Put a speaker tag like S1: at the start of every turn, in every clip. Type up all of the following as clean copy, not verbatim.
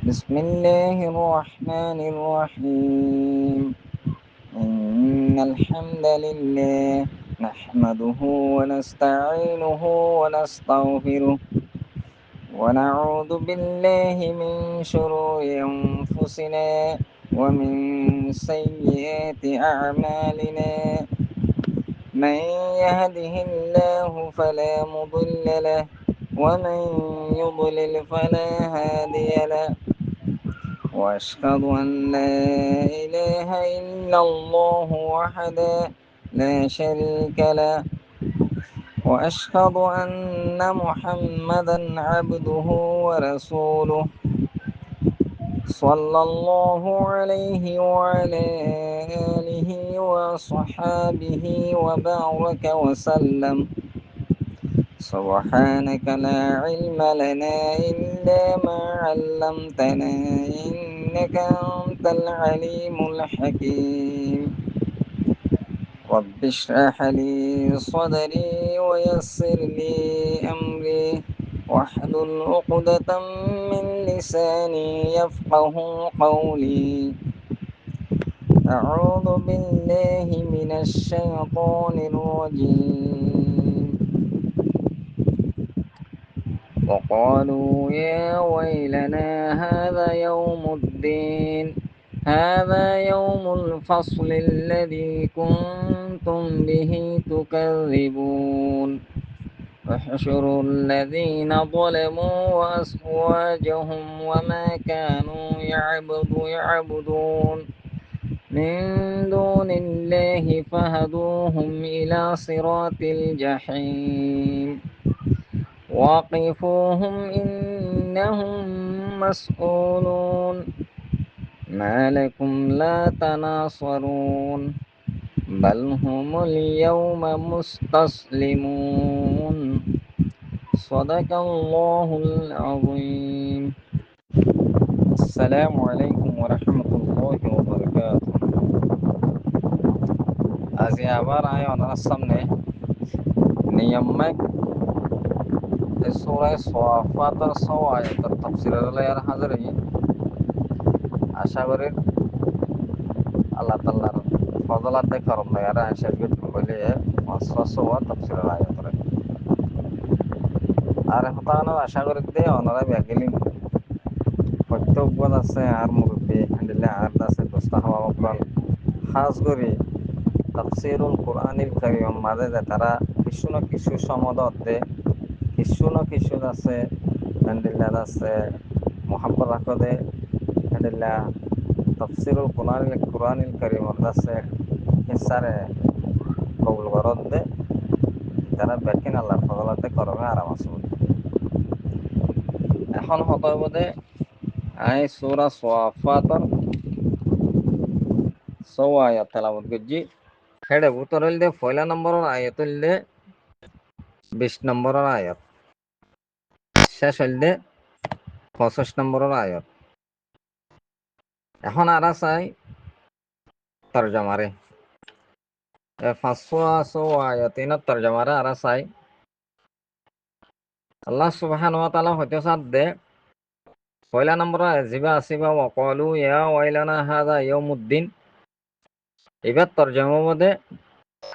S1: بسم الله الرحمن الرحيم إن الحمد لله نحمده ونستعينه ونستغفره ونعوذ بالله من شرور أنفسنا ومن سيئات أعمالنا من يهده الله فلا مضل له ومن يضلل فلا هادي له وأشهد أن لا إله إلا الله وحده لا شريك له وأشهد أن محمدا عبده ورسوله صلى الله عليه وعلى آله وصحابه وبارك وسلم سبحانك لا علم لنا إلا ما علمتنا إنك أنت العليم الحكيم رب اشرح لي صدري ويسر لي أمري واحلل عقدة من لساني يفقه قولي أعوذ بالله من الشيطان الرجيم وقالوا يا ويلنا هذا يوم الفصل الذي كنتم به تكذبون احشروا الذين ظلموا وأزواجهم وما كانوا يعبدون من دون الله فهدوهم إلى صراط الجحيم وقفوهم إنهم مسؤولون ما لكم لا تناصرون بل هم اليوم مستسلمون صدق الله العظيم السلام عليكم ورحمة الله وبركاته আজি আবার আপনার সামনে নিয়মিত সূরা সাফাতের 100 আয়াতের তাফসীরের লইয়া হাজির হই। আশা করি আল্লাহ তাআলার ফজলাতে করম লইয়া আশা করি বলে মাসরা তাফসীরের আয়াতের আর হতানো আশা করি দে ওনারা ব্যাগিলিন প্রত্যেকবার আছে আর মুরব্বী দিলে আর আছে দস্তা হওয়া বকল খাস করে তাফসীরুল কুরআনিল কারীম মাঝে যে তারা কিছু না কিছু সমাদত দে কিছু না কিছু আছে আলহামদুলিল্লাহ আছে মোহাম্মদ রাখদে আলহামদুলিল্লাহ তাফসীরুল কুরআনিল কারীম আছে হিসারে কবুল করত দে তারা বেকিন আল্লাহর ফজলতে করবে আরাম আছে এখন হতর বোধে আই সূরা সাফাতের 100 আয়াত তেলাওয়াত করছি হেডে উত্তর হইল দে পয়লা নম্বরের আয়াত হইল দে 20 নম্বরের আয়াত শেষ হইল দে 25 নম্বরের আয়াত। এখন আর চাই তরজমারে 500 আয়াতিনের তরজমারে আর চাই আল্লাহ সুবহানাহু ওয়া তাআলা হইতে সাথ দে পয়লা নম্বর জিবা আসিবা ওয়াকালু ইয়া ওয়াইলানা হাযা ইয়াউমুদ্দিন এবার তরজমা মধ্যে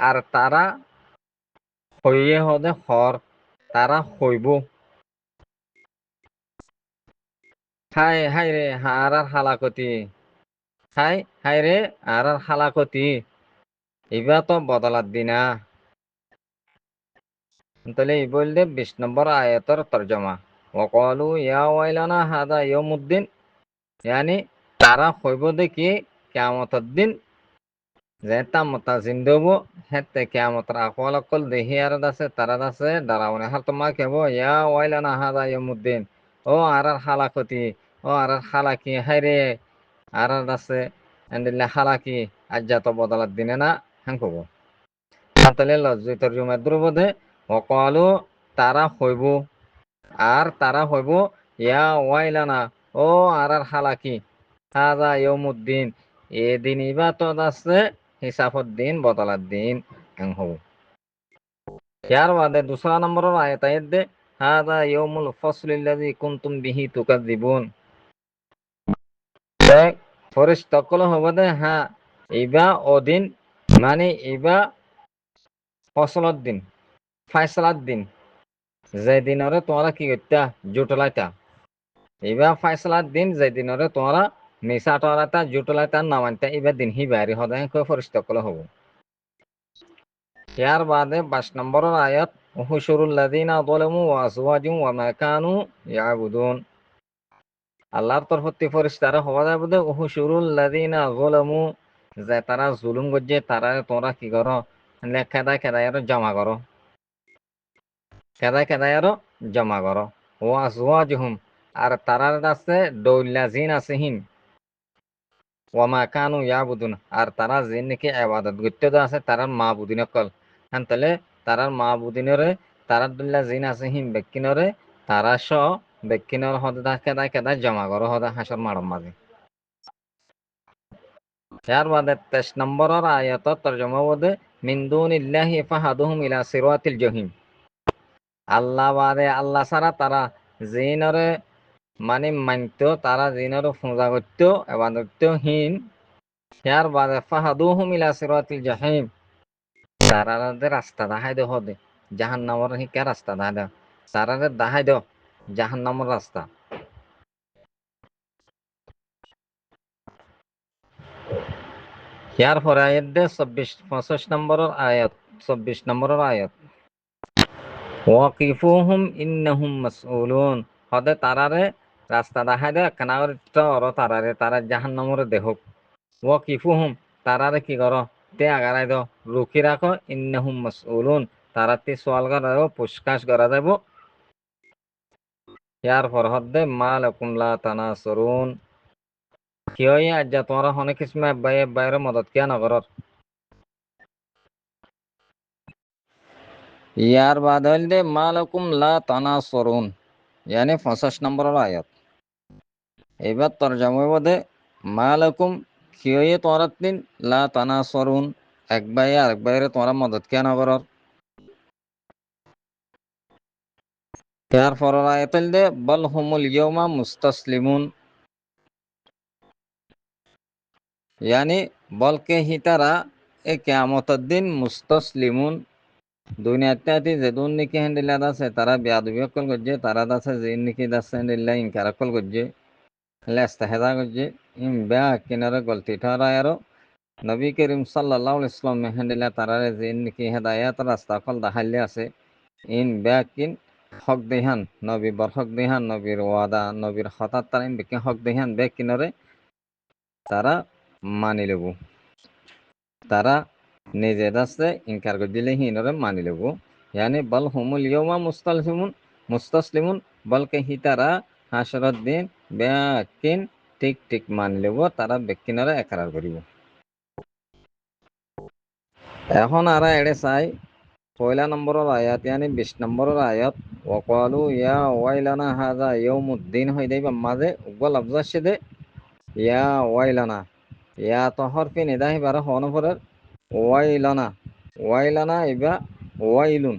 S1: আর তারা হইয়ে হদে হর তারা হইব হাই হাই রে আর হালাকতি হাই রে আর হালাকতি এবার তো বদলাত দিনা তাহলে এই বললে 20 নম্বর আয়াতের তরজমা ওয়াকালু ইয়া ওয়াইলানা হাযা ইয়াউমুদ্দিন यानी তারা হইব দেখি কিয়ামতের দিন যেটা মতা জিন্দব হেতে কিয়ামতের আকওয়াল কল দেহি আর দাসে তারা দাসে দারাওনে হাল তোমা কেব ইয়া ওয়াইলানা হাযা ইয়াউমুদ্দিন ও আর হালাকতি ও আর হালাকি হায়রে আর দাসে আন্দিল্লা হালাকি আজ্জা তো বদলাত দিনে না হাঙ্কব তাহলে লজ্জিত তরজমা দ্রবদে ওয়াকালু তারা হইব আর তারা হইব ইয়া ওয়াইলানা ও আর হালাকি হাযা ইয়াউমুদ্দিন এদিন ইবাদত আছে হিসাবত দিন বদলাত দিন হব। ইয়ার বাদে দুসরা নম্বরের আয়াত দে হাযা ইয়াউমুল ফাসলিল্লাযী কুনতুম বিহি তুকাযযিবুন দেখ ফরিস্তকল হব দে হ্যাঁ ইবা অদিন মানে ইবা ফসলত দিন ফাইসলার দিন যে দিনরে তোমরা কি করতা জুটলাইতা এবার ফাইসলার দিন যে দিনরে তোমরা মিশা টরাতা জুটলাইতা নামানতা এবার দিন হি বাড়ি হদায় কই ফরিস্তকল হব ইয়ার বাদে 22 নম্বরের আয়াত হুশুরুল লাযিনা যালামু ওয়া আজওয়াজুহুম ওয়া মা কানু ইয়াবুদুন আল্লাহর তরফতে ফেরেশতারা হওয়া যাবে দে হুশুরুল লাযিনা যালামু যে তারা জুলুম করছে তারা তোমরা কি করো খেদায় খেদায় আরো জমা করো খেদায় খেদায় আরো জমা করো ও আজওয়াজুহুম আর তারার আছে দৌল্লা জিন আছে হিন ওয়ামা কানু ইয়াবুদুন আর তারা জিন নাকি ইবাদত করতে আছে তারার মাবুদিন কল হান তাহলে তারার মাবুদিনরে তারার দৌল্লা জিন আছে হিন বেকিনরে তারা স বেকিনর হদা খেদায় খেদায় জমা করো হদা হাসর মারম মাঝে यार बाद 23 নম্বরের আয়াতত তরজমা বদে মিন দুনিল্লাহি ফাহাদুহুম ইলা সিরাতিল জহিম আল্লাহ বাদে আল্লাহ ছাড়া তারা জিনরে মানে মানতো তারা জিনরে পূজা করতো ইবাদত হীন ইয়ার বাদে ফাহাদুহুম ইলা সিরাতিল জহিম তারাদের রাস্তা দেখাই দে হদে জাহান্নামের হিকা রাস্তা দেখাই দে তারাদের দেখাই দে জাহান্নামের রাস্তা ইয়ার পরে আয়াত দে 25 নম্বরের আয়াত 24 নম্বরের আয়াত ওয়াকিফুহুম ইন্নাহুম মাসউলুন হদে তারারে রাস্তা দেখাই দে কানাগরিত অর তারারে তারা জাহান্নামরে দেহক ওয়াকিফুহুম তারারে কি কর তে আগারাই দ রুখি রাখো ইন্নাহুম মাসউলুন তারাতে সওয়াল করা যাব পুষ্কাশ করা যাব ইয়ার পর হদে মালাকুম লা তানাসুরুন কিয় আজ তোমরা অনেক কিসমে বাইরে মদত কিয়া নগরর ইয়ার বাদ হইল দে মালাকুম লা তানাসুরুন यानी 50 নম্বরের আয়াত এবার তরজমা বদে মালাকুম কিয়ে তোমরা তিন লা তানাসুরুন এক ভাই আরেক ভাইরে তোমরা মদত কেন করর ইয়ার পরের আয়াত হইল দে বল হুমুল ইয়াউমা মুস্তাসলিমুন यानी বলকে হিতারা এ কিয়ামতের দিন মুস্তাসলিমুন দুনিয়াতে আতি যে দুন নিকি হ্যান্ডেলা আছে তারা বিয়াদবি কল করছে তারা দাসে যে নিকি দাসে হ্যান্ডেলা ইনকার কল করছে লেস্তাহেদা করছে ইম বেয়া কিনারে গলতি ঠারা আরো নবী করিম সাল্লাল্লাহু আলাইহি ওয়াসাল্লাম হ্যান্ডেলা তারারে যে নিকি হেদায়াত রাস্তা কল দেখাইলে আছে ইন বেয়া কিন হক দেহান নবী বর হক দেহান নবীর ওয়াদা নবীর হঠাৎ তারা ইন বেকি হক দেহান বে কিনারে তারা মানি লব তারা নিজে দাসে ইনকার করে দিলে হিনরে মানি লব यानी बल हुमुल यौमा मुस्तासलिमुन बल्कि হি তারা হাসরত দিন বেকিন ঠিক ঠিক মানি লব তারা বেকিনরে একরার করিব এখন আর এড়ে চাই পয়লা নম্বরের আয়াত यानी 20 নম্বরের আয়াত ওয়াকালু ইয়া ওয়াইলানা হাযা ইয়াউমুদ্দিন হই দেবা মাঝে উগল লফজ আছে দে ইয়া ওয়াইলানা ইয়া তো হরফি নিদাহি বারা হনফরের ওয়াইলানা ওয়াইলানা ইবা ওয়াইলুন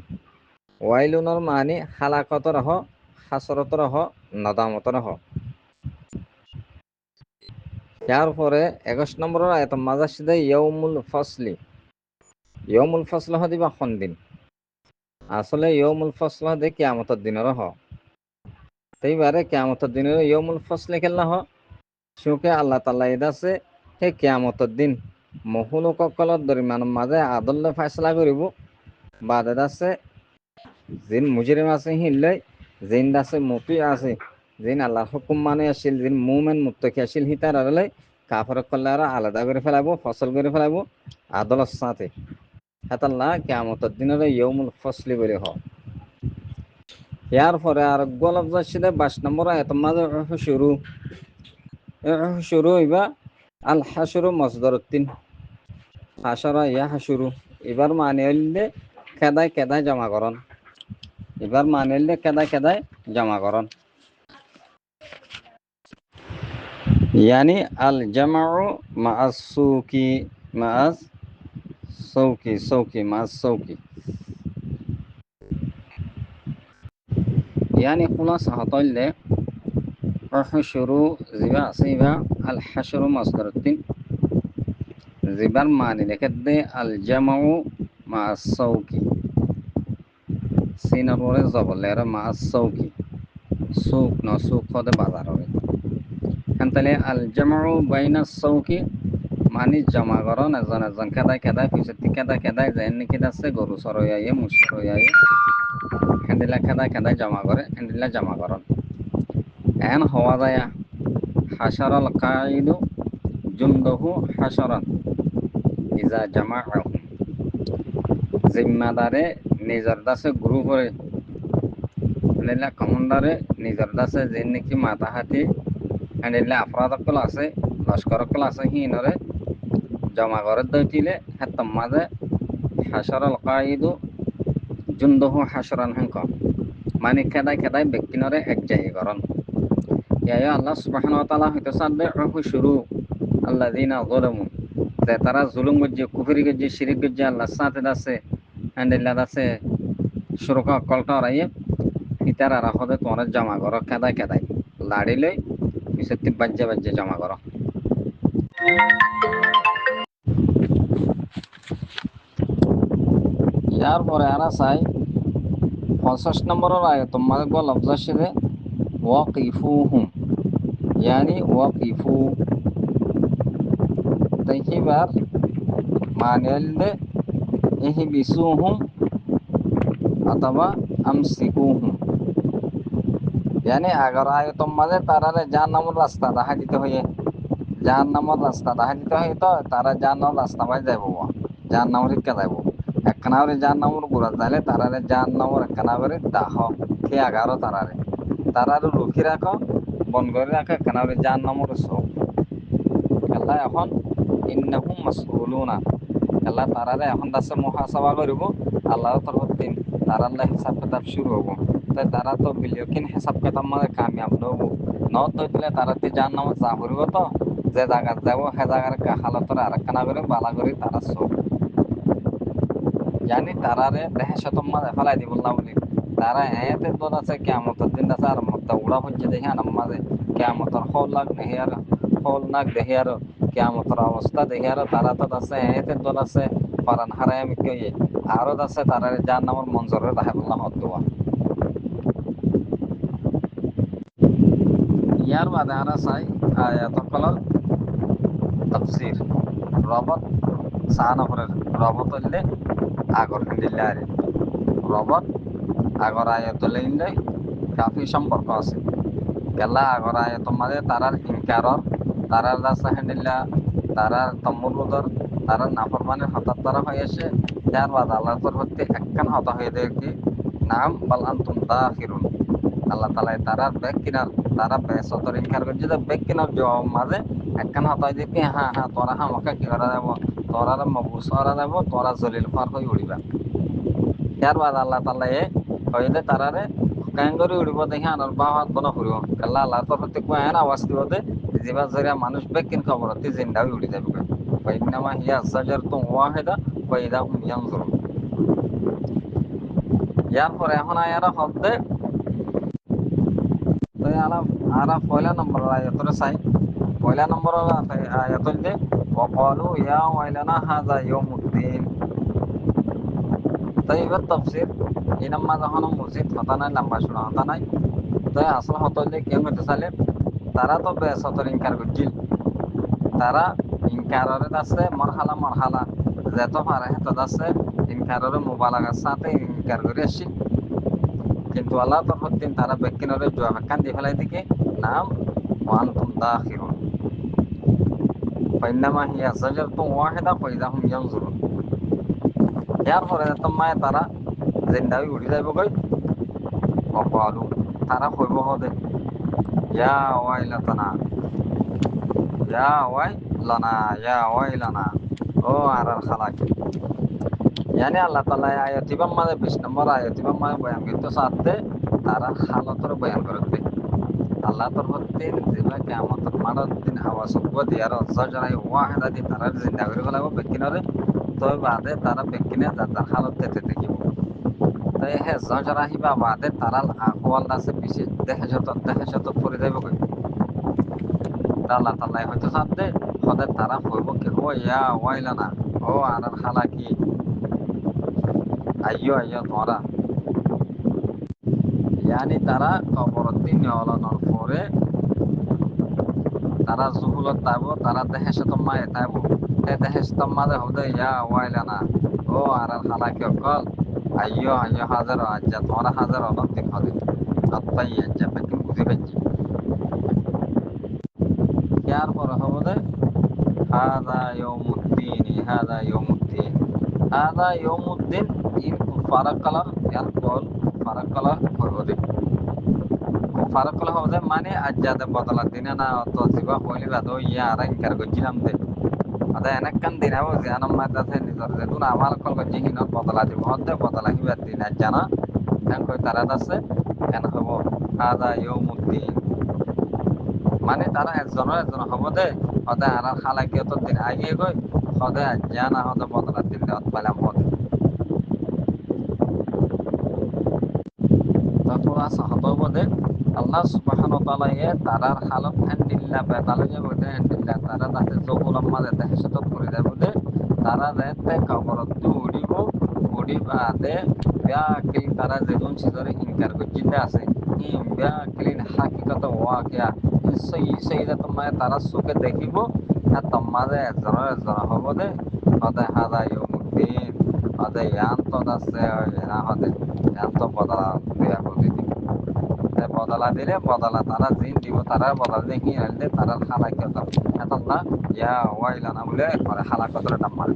S1: ওয়াইলুনের মানে হালাকত রহ হাসরত রহ নদামত রহ ইয়ার পরে 21 নম্বরের আয়াত মাঝে আছে দে ইয়াউমুল ফসল হদিবা দিন আসলে ইয়াউমুল ফসল হদে কিয়ামতের দিনের হ সেইবারে কিয়ামতের দিনের ইয়াউমুল ফসলে খেলনা হ সুকে আল্লাহ তাআলা ইদাছে হে কিয়ামতের দিন মহুলুককলত দরিমানের মাঝে আদল্লে ফায়সালা করিব বাদে দাসে জিন মুজরিম আছে হিল্লে জিন দাসে মুতি আছে জিন আল্লাহর হুকুম মানে আসিল জিন মুমেন মুত্তাকি আসিল হিতার আলে কাফর কল্লারা আলাদা করে ফেলাবো ফসল করে ফেলাবো আদলত সাথে হাতাল্লাহ কিয়ামতের দিনের ইয়াউমুল ফসলি বলে হ ইয়ার পরে আর গলব যাচ্ছে 22 নম্বর আয়াত মাঝে শুরু হইবা আল হাসরু মসদরুদ্দিন হাসরা ইয়া হাসুরু এবার মানে হইলে কেদায় কেদায় জমাকরণ এবার মানে হইলে কেদায় কেদায় জমাকরণ यानी अल जमाउ माअस सुकी माअस सौकी माअस सौकी यानी खुलासा हतइले
S2: উহশুরু জিবা আসিবা আল হাশরু মাসদারুদ্দিন জিবার মানি লেখে দে আল জামাউ মা সৌকি সিনার পরে জবলের মা সৌকি সুক ন সুক হদে বাজার হবে তাহলে আল জামাউ বাইনা সৌকি মানি জমা করন এজন এজন খেদায় খেদায় পিছত খেদায় খেদায় যেন নাকি আছে গরু সরয়াইয়ে মুস সরয়াইয়ে হ্যান্ডেলা খেদায় খেদায় জমা করে হ্যান্ডেলা জমা করন এন হওয়া যায় হাসারাল কাইদু জুমদহু হাসারান ইজা জামা জিম্মাদারে নিজের দাসে গ্রুপ করে হ্যান্ডেলা কমান্ডারে নিজের দাসে যে নাকি মাথা হাতি হ্যান্ডেলা আফরাদকল আছে লস্করকল আছে হিনরে জমা করে দইটিলে হেতম মাঝে হাসারাল কাইদু জুন্দহু হাসরান হেঙ্ক মানে খেদায় খেদায় ব্যক্তিনরে এক জায়গা করন ইয়া আল্লাহ সুবহানাহু ওয়া তাআলা হইতে সাদে শুরু আল্লাযিনা যালামু যে তারা জুলুম গজ্জে কুফরি গজ্জে শিরিক গজ্জে আল্লাহ সাথে আছে আন্দিল্লাহ আছে সুরকা কলটা রাইয়ে ইতার আর হদে তোমার জমা করো খেদায় খেদায় লাড়ি লই বিসত্তি বাজ্যে বাজ্যে জমা করো ইয়ার পরে আর চাই 50 নম্বরের আয়াত তোমাদের গো লফজ আসে ওয়াকিফুহুম ইয়ানি ওয়াকিফু তাইবার মানেলদে ইহবিসুহুম অথবা আমসিকুহুম यानी अगर आए तो मजे तारा जान नाम रास्ता দেখা দিতে হয়ে জাহান নামের রাস্তা দেখা দিতে হয় তো তারা জাহান নামের রাস্তা পাই যাইব জাহান নামের শিক্ষা যাইব একখানাবরে জাহান নামের ঘুরা যাইলে তারারে জাহান নামের একখানাবরে দাহ খেয়ে আগারো তারারে রুখি রাখো বন করে রাখো একখানাবরে জাহান নামের সব খেলা এখন ইন্নাহুম মাসউলুনা খেলা তারারে এখন দাসে মুহাসাবা করিব আল্লাহর তরফ দিন তারার হিসাব কিতাব শুরু হবো তাই তারা তো বিলিয়কিন হিসাব কিতাব মানে কামিয়াব নহব নত দিলে তারাতে জাহান নামে যা করিব তো যে জায়গাত যাব সে জায়গার হালতরে আরেকখানা করে বালা করে তারা সব জানি তারারে দেহে শতম মাঝে ফেলাই দিব না বলি তারা এতে দল আছে কেমতের দিন আছে আর মত উড়া হচ্ছে দেখে আনাম মাঝে কেমতর হল লাগ দেখে আর হল নাক দেখে আর কেমতর অবস্থা দেখে আর তারা তো আছে এতে দল আছে পারান হারাই আমি কে আরো আছে তারারে যার নামর মঞ্জরের রাহে বললাম হদ্দুয়া ইয়ার বাদে আর চাই আয়াতকলর তফসির রবত সাহানফরের রবত হইলে আগর হিন্দিল্লে আরে রবত আগর আয়াতলে ইনলে কাফি সম্পর্ক আছে গেলা আগর আয়াত মাঝে তারার ইনকারর তারার রাস্তা হিন্দিল্লা তারার তম্মুরুদর তারার নাফরমানের হঠাৎ তারা হয়ে আসে যার বাদ আল্লাহ তোর হতে একখান হতা হয়ে দেয় কি নাম বাল আন্তুম দাখিরুন আল্লাহ তালাই তারার ব্যাগ কিনার তারা বেসতর ইনকার করছে যে ব্যাগ কিনার জবাব মাঝে একখান হতাই দেখি হ্যাঁ হ্যাঁ তোরা আমাকে কি করা যাব তোরা মবুস করা যাব তোরা জলিল ফার হয়ে উড়িবা ইয়ার বাদ আল্লাহ তালা হইলে তারারে কান করে উড়িব দেখি আনার বা হাত বনা ফুরিব কাল্লা আল্লাহ তোর হতে কুয়ান আওয়াজ দিব দে যেবা জরিয়া মানুষ ব্যাগ কিন খবর হতে জিন্দাও উড়ি যাবে ফাইন্নামা হিয়া সাজারতুম ওয়াহিদা ফাইদা হুম ইয়ানজুরুন ইয়ার পরে এখন আয়ারা হতে তো আরা পয়লা নম্বর আয়াতরে চাই পয়লা নম্বর আয়াত যে ওয়াকালু ইয়া ওয়াইলানা হাযা ইয়াউমুদ্দিন তো এবার তাফসীর এই নাম্বার যখন মসজিদ হতা নাই লম্বা শোনা হতা নাই তো আসল হতো যে কেউ হতে চাইলে তারা তো বেসতর ইনকার করছিল তারা ইনকারের আছে মরহালা যেত পারে হেত আছে ইনকারের মোবালাগার সাথে ইনকার করে আসছিল কিন্তু আল্লাহ তরফ দিন তারা ব্যক্তিনরে জবাব কান দিয়ে ফেলাই দিকে নাম ওয়ান্তুম দাখিরুন ফাইন্নামা হিয়া সাজারতুম ওয়াহিদা ফাইদা হুম ইয়ানজুরুন ইয়ার পরে তোমায় তারা জিন্দাবি উঠি যাইব গই অপালু তারা কইব হদে ইয়া ওয়াইলাতানা ইয়া ওয়াইলানা ইয়া ওয়াইলানা ও আর খালাক यानी अल्लाह ताला आयतिबा माने 20 नंबर आयतिबा माने बयान करते साथे तारा हालतर बयान करते अल्लाह तरफ दिन जेबा कियामत मानर दिन आवाज को दियार सजराय वाहिदा दिन तारा जिंदा करे गलाबो बेकिनरे तो बादे तारा बेकिने दादा हालत देते দেখিব তো হে সজরাহি বা বাদে তারাল আকওয়াল দাসে বিশেষ দেহে যত পড়ে যাবে কই দাল্লা তাল্লাই হয়তো সাথে হতে তারা হইব কি ও ইয়া ওয়াইলা না ও আর খালা কি আইয়ো আইয়ো তোরা ইয়ানি তারা কবরতি নিয়লনের পরে তারা জুহুলত তাইব তারা দেহেশ তোমায় তাইব এই দেহেশ তোমাদে হদে ইয়া ওয়াইলা না ও আর খালা কি অকল আইয়ো আইয়ো হাজার আজ্জা তোরা হাজার অনক দিন হদে আত্মাই আজ্জা পেকিন বুঝি পেয়েছি ইয়ার পরে হবদে হাদা ইয়ৌমুদ্দিন হাদা ইয়ৌমুদ্দিন হাদা ইয়ৌমুদ্দিন ইন ফারাক কালার ইয়ার কল ফারাক কালার হবদে ফারাক কালার হবদে মানে আজ্জাদে বদলা দিনে না তো জিবা হইলি বাদ ইয়া আর ইনকার গজিলাম দে আদা এনেকান দিন আবো জানাম মাদাতে নিজর যেতুন আমার কল গজি হিন বদলা দিব হদে বদলা হিবার দিন জানা কেন কই তারা আছে কেন হবো হাদা ইয়ৌমুদ্দিন মানে তারা একজনের একজন হব দে হদে আর খালাকিয়ত দিন আগে গই হদে জানা হদে বদলা দিন দেওয়াত পাইলাম হদে তোরা সাহত বদে আল্লাহ সুবহানাহু ওয়া তাআলা এ তারার হালত আনদিল্লা বেতালে যে বদে আনদিল্লা তারা তাতে জকুলাম মাঝে তাহে সত করে দেব দে তারা দেতে কবরত উড়িবা দে ব্যাকিল তারা যেদুন সিজরে ইনকার গজিতে আছে ব্যাকিলিন হাকিকত ওয়াকিয়া সেইটা তোমায় তারা চোখে দেখিব আর তোমাদের একজনের একজন হব দে হদে হাদা ইয়ৌমুদ্দিন হদে ইয়ান্ত আছে না হদে ইয়ান্ত বদলা দিয়া বলি বদলা দিলে বদলা তারা জিন দিব তারা বদলা দিয়ে কি আনলে তারা খালাকিয়ত এত না ইয়া ওয়াইলা না বলে পরে খালাকিয়তের নাম মারে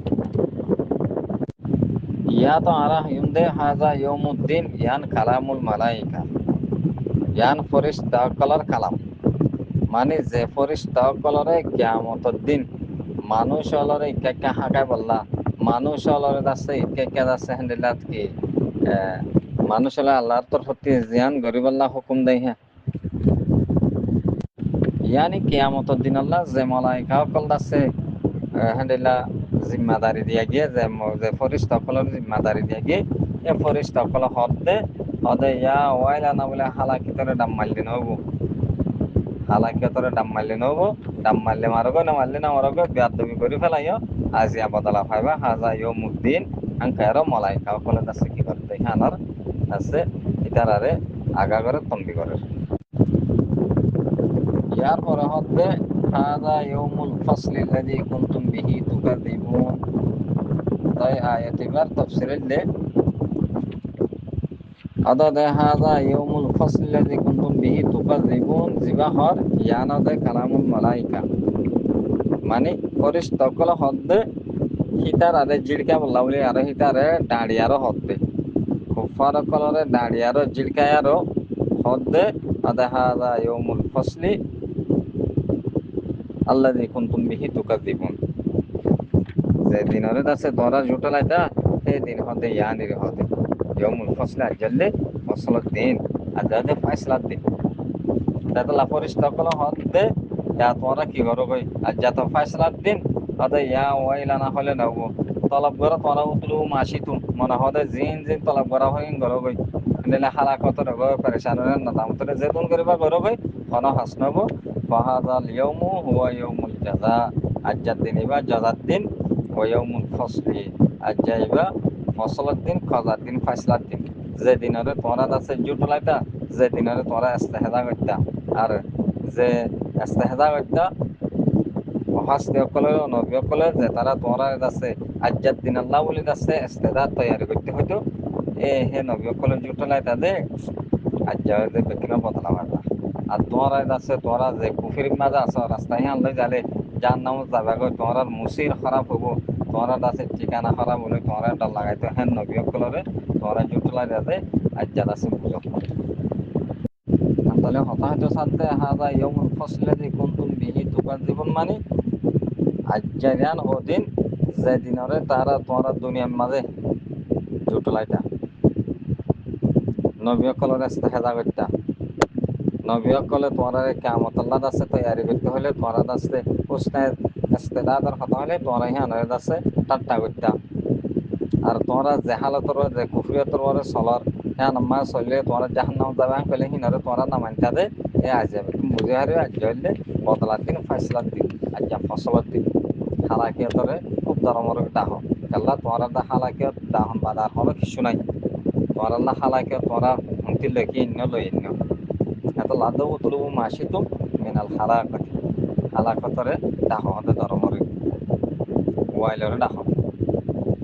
S2: ইয়া তো আরা হিন্দে হাজা ইয়ৌমুদ্দিন ইয়ান কালামুল মালাইকা ইয়ান ফেরেশতা কলার কালাম মানে যে ফেরেশতা কলরে কিয়ামতের দিন মানুষ হলরে কে হাঁকায় বললা মানুষ হলরে আছে কে আছে হেন্দিলাত কি মানুষ হলে আল্লাহর তরফতি জিয়ান গরিব আল্লাহ হুকুম দেয় হ্যাঁ ইয়ানি কিয়ামতের দিন আল্লাহ যে মালাইকা সকল আছে হেন্দিলা জিম্মাদারি দিয়া গিয়ে যে ফেরেশতা কলর জিম্মাদারি দিয়া গিয়ে এ ফেরেশতা কল হদে ইয়া ওয়াইলা না বলে হালাকিতরে ডাম মারলি নবো হালাকিতরে ডাম মারলি নবো ডাম মারলে মারগো না মারলে না মারগো বেয়াদবি করে ফেলাইও আজিয়া বদলা পাইবা হাজা ইয়ৌমুদ্দিন আঙ্কার মালাইকা সকল আছে কি করতে হানার আছে ইতারারে আগা করে তম্বি করে ইয়ার পরে হচ্ছে হাদা ইয়ৌমুল ফাসলি আল্লাযী কুনতুম বিহি তুকাযিবুন তাই আয়াতিবার তাফসীরের দে আদা দে হাদা ইয়ৌমুল ফাসলি আল্লাযী কুনতুম বিহি তুকাযিবুন জিবাহর ইয়ানা দে কালামুল মালাইকা মানে ফেরেশতা কল হদ্দে হিতার আরে জিড়কা বললা বলে আর হিতারে দাঁড়িয়ারও হদ্দে কুফার কলরে দাঁড়িয়ারও জিড়কায়ারও হদ্দে আদা হাদা ইয়ৌমুল ফাসলি আল্লাযী কুনতুম বিহি তুকাযিবুন যে দিনরে আছে তোরা জুটলাইতা এই দিন হতে ইয়ানির হতে ইয়ৌমুল ফাসলি আজলে ফসলত দিন আজাদে ফয়সালাত দিন তাতলা ফেরেশতা কল হতে ইয়া তোরা কি করো কই আজ তো ফয়সালাত দিন হতে ইয়া ওয়াইলা না হলে নাও তলব গরা তোরা উতলু মাসিতুম মনে হতে জিন তলব গরা হইন গরো কই নেলে হালাকত রগ পরেশানের নদামতরে যেতুন করিবা গরো কই কোন হাসনব ফাহাদাল ইয়াউমু হুয়া ইয়াউমুল জাযা আজ্জাদ দিন ইবা জাযাদ দিন ওয়া ইয়াউমুল ফাসলি আজ্জাইবা ফসলত দিন কাজার দিন ফয়সালাত দিন যে দিনরে তোরা আছে জুটলাইতা যে দিনরে তোরা ইস্তেহজা করতা আর যে ইস্তেহজা করতা হাসতে অকলে নবী অকলে যে তারা তোরা আছে আজ্জাদ দিন আল্লাহ বলি আছে ইস্তেদা তৈরি করতে হইতো হে নবী অকলে জুটলাইতা দে আজ্জাদে বেকিনা বদলা মারবা আর তোরা আছে তোরা যে কুফির মাঝে আছে রাস্তায় আনলে যালে যার নাম যাবে গো তোরার মুসির খারাপ হবো তোরা আছে ঠিকানা খারাপ হলে তোরা ডর লাগাইতো হ্যাঁ নবী অকলরে তোরা জুটলাই যাতে আজ্জাদ আছে বুঝো তাহলে হতাহত সাথে হাদা ইয়ৌমুল ফাসলি আল্লাযী কুনতুম বিহি তুকাযিবুন মানে আজ্জাদান ওদিন যে দিনরে তারা তোরা দুনিয়ার মাঝে জুটলাইতা নবী অকলরে ইস্তেহজা করতা নবী অকলে তোরা কিয়ামত আল্লাহ আছে তৈরি করতে হলে তোরা আছে উস্তাদ ইস্তেদাদার হতা হলে তোরা হ্যাঁ আছে ঠাট্টা করতা আর তোরা জাহালতর যে কুফরিয়তর চলর হ্যাঁ নামাজ চললে তোরা জাহান্নাম যাবে কইলে হিনরে তোরা নামানতা দে এ আজাবে তুমি বুঝে হারে আজ হইলে বদলার দিন ফাইসলার দিন আজ যা ফসলের দিন হালাকিয়তরে খুব দরমরক দাহ আল্লাহ তোমার আল্লাহ হালাকিয়ত দাহন বাদার হলো কিছু নাই তোমার আল্লাহ হালাকিয়ত তোমরা হুমতি লেখি ইন্ন লই ইন্ন এত লাদু তুলবু মাসিতুম মিনাল হালাকতি হালাকতরে দাহ হতে দরমরক ওয়াইলরে দাহ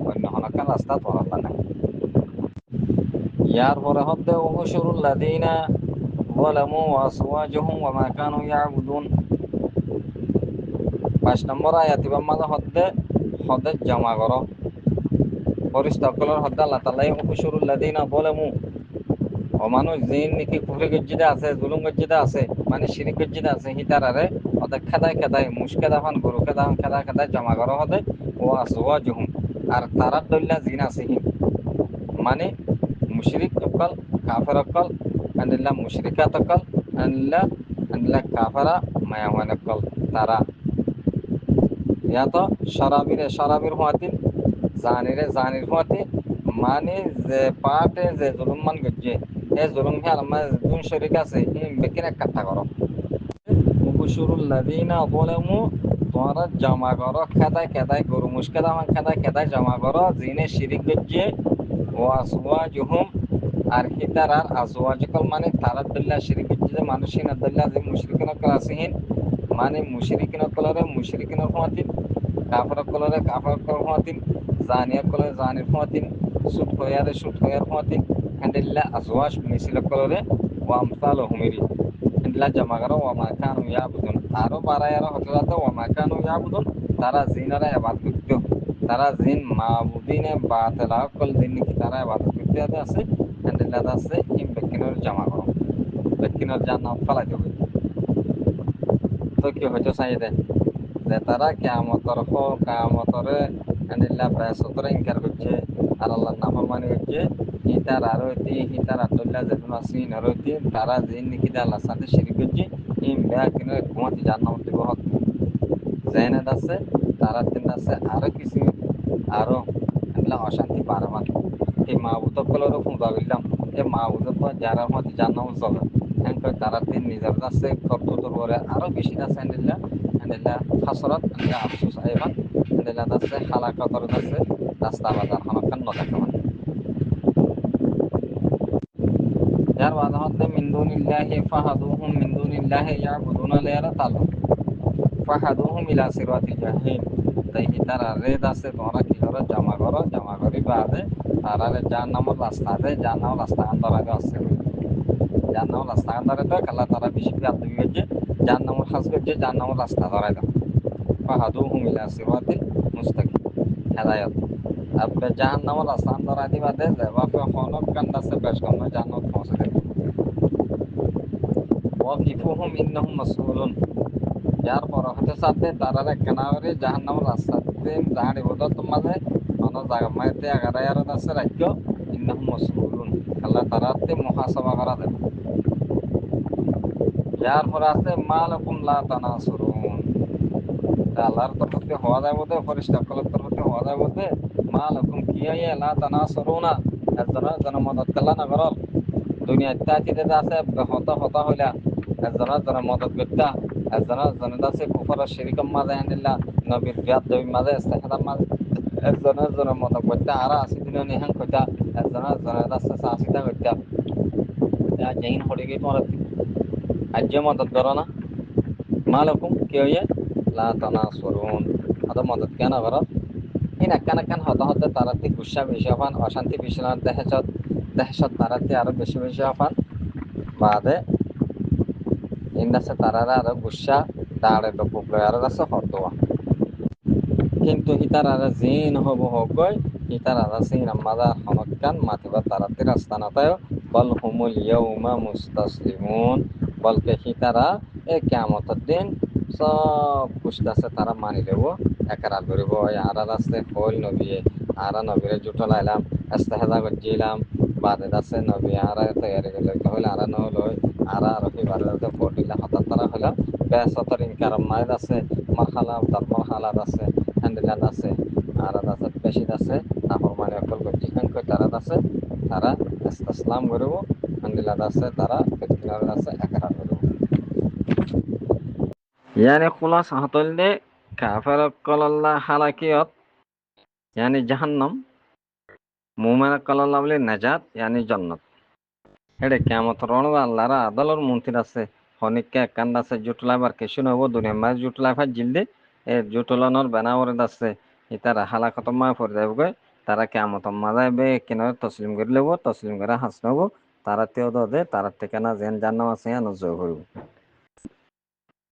S2: অন্য হনকান রাস্তা তোমার আল্লাহ নাই ইয়ার পরে হতে উহুশুরুল লাযিনা যালামু ওয়া আসওয়াজুহুম ওয়া মা কানু ইয়াবুদুন 5 নম্বর আয়াতিবার মাঝে হতে হতে জমা করো ফরিস্তাকলের হতে আল্লাহ তাআলা উহুশুরুল লাযিনা যালামু ও মানুষ জিন নাকি কুফরি গজ্জিদা আছে জুলুম গজ্জিদা আছে মানে শিরিক গজ্জিদা আছে হিতারারে ওদের খেদায় খেদায় মুশকেদা ফান গরু খেদা খেদা খেদায় জমা করো হতে ও আসওয়াজুহুম আর তারার দল্লা জিন আছে হিন মানে মুশরিক অকল কাফের অকল আনিল্লা মুশরিকাত অকল আনিল্লা আনিল্লা কাফেরা মায়াওয়ান অকল তারা ইয়াতো শরাবির হওয়াতিন জানির হওয়াতি মানে যে পাটে যে জুলুম মান গজ্জে এ জুলুম হে আলমা দুন শরিক আছে হিম বেকিন এক কথা করো মুবশুরুল লাযিনা যালামু তোমরা জমা করো খেদায় খেদায় গরু মুশকেদা খেদায় খেদায় জমা করো জিনে শিরিক গজ্জে ও আসওয়াজুহুম আর হিতারার আজওয়াজকল মানে তারাদুল্লাহ শিরিক যে মানুষিন আদুল্লাহ যে মুশরিকিন ক্লাসিহীন মানে মুশরিকিন কলরে মুশরিকিন হওয়াতিন কাফর কলরে কাফর কল হওয়াতিন জানিয়া কলরে জানির হওয়াতিন সুদ হয়ার হওয়াতিন হান্দিল্লাহ আজওয়াজ মিছিল কলরে ও আমসাল হুমিরি হান্দিল্লাহ জামাগারা ওয়া মা কানু ইয়াবুদুন আরো বারায়ারা হতলাতে ওয়া মা কানু ইয়াবুদুন তারা জিনারা ইবাদত করত তারা জিন মাবুদিনে বাতিলা কল দিন কি তারা ইবাদত করতে আছে হান্দিল্লাহ আছে ইম বেকিনের জামা করো বেকিনের জান্নাত ফালাই দেবে তো কি হয়তো চাইদে যে তারা কেয়ামতরে আনিল্লাহ বেসতরে ইনকার করছে আর আল্লাহর নাফরমানি করছে হিতার হিতার আব্দুল্লাহ যেদিন আসিন আরতি তারা জিন নিকিদা আল্লাহর সাথে শিরিক করছে ইম বেকিনে ঘুমাতে জান্নাত দিব হত জাইনাত আছে তারা তিন আছে আরো কিছু আরো আল্লাহ অশান্তি বাড়াবান এই মাহবুদকলেরও খুঁজা গেলাম এই মাহবুদক যারা মধ্যে জান্নাত চলে এনকয় তারা তিন নিজের আছে কর্তৃত্ব করে আরো বেশি আছে আনিল্লাহ হাসরত আনিল্লাহ আফসোস আইবান আনিল্লাহ আছে হালাকতর আছে রাস্তা বাজার হনকান নদেখাবান যার বাধা হতে মিন্দুনিল্লাহি ফাহাদুহুম মিন্দুনিল্লাহি ইয়াবুদুনা লিয়ারা তালু ফাহাদুহুম ইলা সিরাতিল জাহিম তাই তারা রেদ আছে তোমরা কি করো জমা করি বাদে তারা জাহান্নামের রাস্তা আছে জাহান্নামের রাস্তা আন্দরাগে আছে জাহান্নামের রাস্তা আন্দরে তো কালা তারা বেশি প্রাপ্ত হয়েছে জাহান্নামের হাজ করছে জাহান্নামের রাস্তা ধরাই দাও ফাহাদুহুম ইলা সিরাতিল মুস্তাকিম হেদায়েত আপনি জাহান্নামের রাস্তা আন্দরাই দিবা দে বাপে হনক কান্দাছে বেশ কম জান্নাত পৌঁছে দেবে ওয়াকিফুহুম ইন্নাহুম মাসউলুন যার পর হতে সাথে তারা কেনারে জাহান্নামের রাস্তাতে জাহাড়ি বদত মাঝে অন জায়গা মাইতে আগারায় আর আছে রাজ্য ইন্নাহুম মাসউলুন আল্লাহ তারাতে মুহাসাবা করা দেবে যার পর আছে মালাকুম লা তানাসুরুন আল্লাহর তরফ থেকে হওয়া যায় বলতে ফরিস্তা কলের তরফ থেকে হওয়া যায় বলতে মালাকুম কি লা তানাসুরুনা একজনের মদত করলা না করল দুনিয়া ইত্যাদিতে আছে হতা হইলা একজনের মদত করতা একজনের আছে কুফর শিরিকম মাঝে আনিল্লা নবীর বিয়াদ দবির মাঝে ইস্তেহাদার মাঝে একজনের মদত করতা আর 80 দিন নিহান করতা একজনের আছে সাসিতা করতা জৈন হড়ে গিয়ে তোমার আজ্য মদত করো না মালাকুম কি হইয়া লা তানাসুরুন আদা মদত কেন করো কান হতে তারাতে গুসা বেশি হবান অশান্তি বেশি না দেহশত তারাতে আরো বেশি হবান বাদে ইন্দাসে তারারা আরো গুসা দাঁড়ে ডুবলে আরো আছে হতোয়া কিন্তু হিতার আর জিন হব হগই হিতার আর সিন আমাদা হনকান মাতিবা তারাতে রাস্তা নাতায় বল হুমুল ইয়াউমা মুস্তাসলিমুন বলকে হিতারা কিয়ামতের দিন সব কুশদাসে তারা মানি লেব একরার করিব আর আছে হল নবী আর নবীরে জুটলাইলাম ইস্তেহজা করছিলাম বাদে আছে নবী আর তৈরি করলে হইলে আর নহল আর রবিবার ফটিলা হঠাৎ তারা হইলাম বেসতর ইনকার মায়ের আছে মারহালা তারপর হালাত আছে হ্যান্ডেলাত আছে আর আছে পেশিদ আছে তারপর মানে অকল করছি তারা আছে তারা ইসলাম করব হ্যান্ডেলাত আছে তারা আছে একরার করব
S1: Yani xulos hatolde kafir qolalla halakiyat yani jahannam মুমিন কল্লাহ বলে নাজাত yani জন্নত হেডে কিয়ামত রণ আল্লাহর আদালর মন্ত্রী আছে হনিককে কান্দ আছে জুটলাবার কিছু নব দুনিয়া মাঝ জুটলা ফাজ জিলদে এ জুটলানোর বেনাওরে আছে ইতারা হালাকত মা পড়ে যাবে তারা কিয়ামত মাজাবে কিনারে তসলিম করে লব তসলিম করে হাসনাবো তারা তেও দে তারা ঠিকানা জেন জান্নাম আছে নজর করব